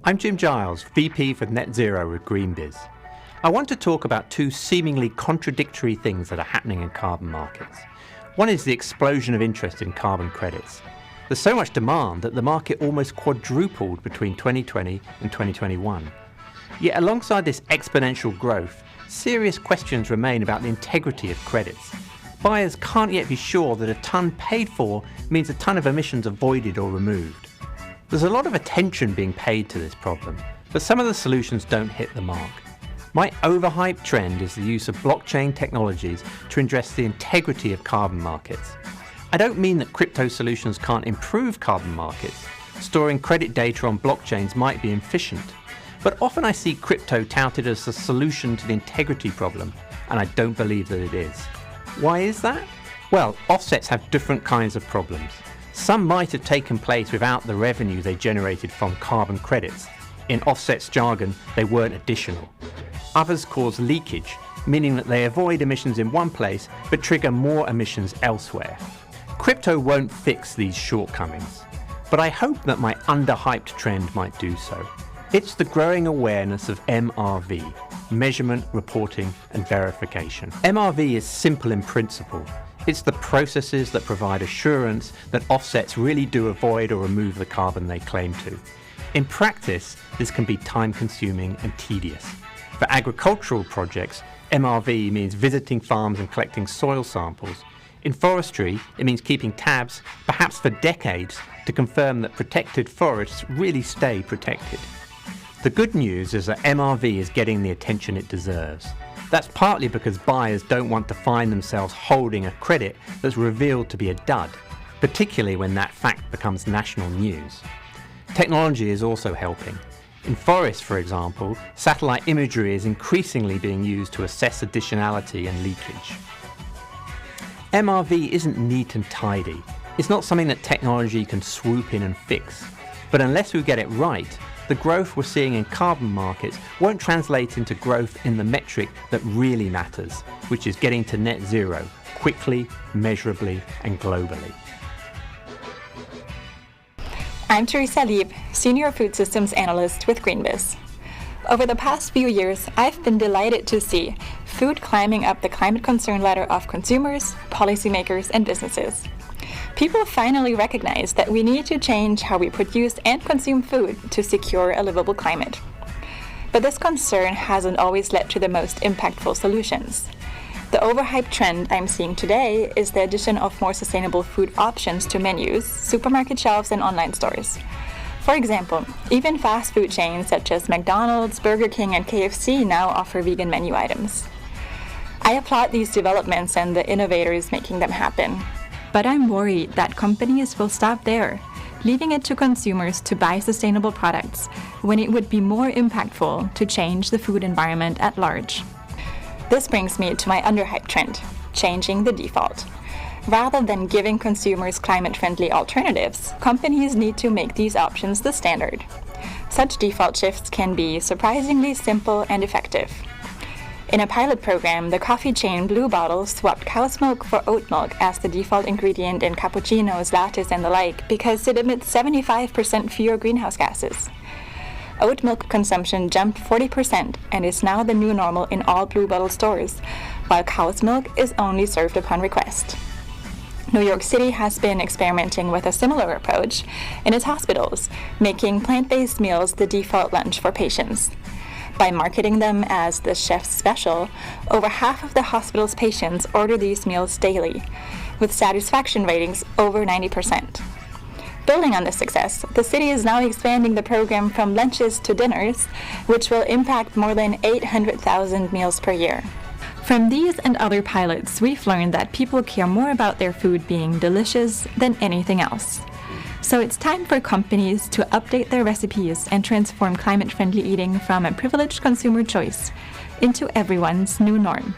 I'm Giles, VP for Net Zero with GreenBiz. I want to talk about two seemingly contradictory things that are happening in carbon markets. One is the explosion of interest in carbon credits. There's so much demand that the market almost quadrupled between 2020 and 2021. Yet alongside this exponential growth, serious questions remain about the integrity of credits. Buyers can't yet be sure that a tonne paid for means a tonne of emissions avoided or removed. There's a lot of attention being paid to this problem, but some of the solutions don't hit the mark. My overhyped trend is the use of blockchain technologies to address the integrity of carbon markets. I don't mean that crypto solutions can't improve carbon markets. Storing credit data on blockchains might be efficient, but often I see crypto touted as the solution to the integrity problem, and I don't believe that it is. Why is that? Well, offsets have different kinds of problems. Some might have taken place without the revenue they generated from carbon credits. In offsets jargon, they weren't additional. Others cause leakage, meaning that they avoid emissions in one place but trigger more emissions elsewhere. Crypto won't fix these shortcomings, but I hope that my underhyped trend might do so. It's the growing awareness of MRV, measurement, reporting and verification. MRV is simple in principle. It's the processes that provide assurance that offsets really do avoid or remove the carbon they claim to. In practice, this can be time-consuming and tedious. For agricultural projects, MRV means visiting farms and collecting soil samples. In forestry, it means keeping tabs, perhaps for decades, to confirm that protected forests really stay protected. The good news is that MRV is getting the attention it deserves. That's partly because buyers don't want to find themselves holding a credit that's revealed to be a dud, particularly when that fact becomes national news. Technology is also helping. In forests, for example, satellite imagery is increasingly being used to assess additionality and leakage. MRV isn't neat and tidy. It's not something that technology can swoop in and fix. But unless we get it right, the growth we're seeing in carbon markets won't translate into growth in the metric that really matters, which is getting to net zero quickly, measurably and globally. I'm Theresa Lieb, Senior Food Systems Analyst with GreenBiz. Over the past few years, I've been delighted to see food climbing up the climate concern ladder of consumers, policymakers and businesses. People finally recognize that we need to change how we produce and consume food to secure a livable climate. But this concern hasn't always led to the most impactful solutions. The overhyped trend I'm seeing today is the addition of more sustainable food options to menus, supermarket shelves, and online stores. For example, even fast food chains such as McDonald's, Burger King, and KFC now offer vegan menu items. I applaud these developments and the innovators making them happen. But I'm worried that companies will stop there, leaving it to consumers to buy sustainable products when it would be more impactful to change the food environment at large. This brings me to my underhyped trend, changing the default. Rather than giving consumers climate-friendly alternatives, companies need to make these options the standard. Such default shifts can be surprisingly simple and effective. In a pilot program, the coffee chain Blue Bottle swapped cow's milk for oat milk as the default ingredient in cappuccinos, lattes, and the like because it emits 75% fewer greenhouse gases. Oat milk consumption jumped 40% and is now the new normal in all Blue Bottle stores, while cow's milk is only served upon request. New York City has been experimenting with a similar approach in its hospitals, making plant-based meals the default lunch for patients. By marketing them as the chef's special, over half of the hospital's patients order these meals daily, with satisfaction ratings over 90%. Building on this success, the city is now expanding the program from lunches to dinners, which will impact more than 800,000 meals per year. From these and other pilots, we've learned that people care more about their food being delicious than anything else. So it's time for companies to update their recipes and transform climate-friendly eating from a privileged consumer choice into everyone's new norm.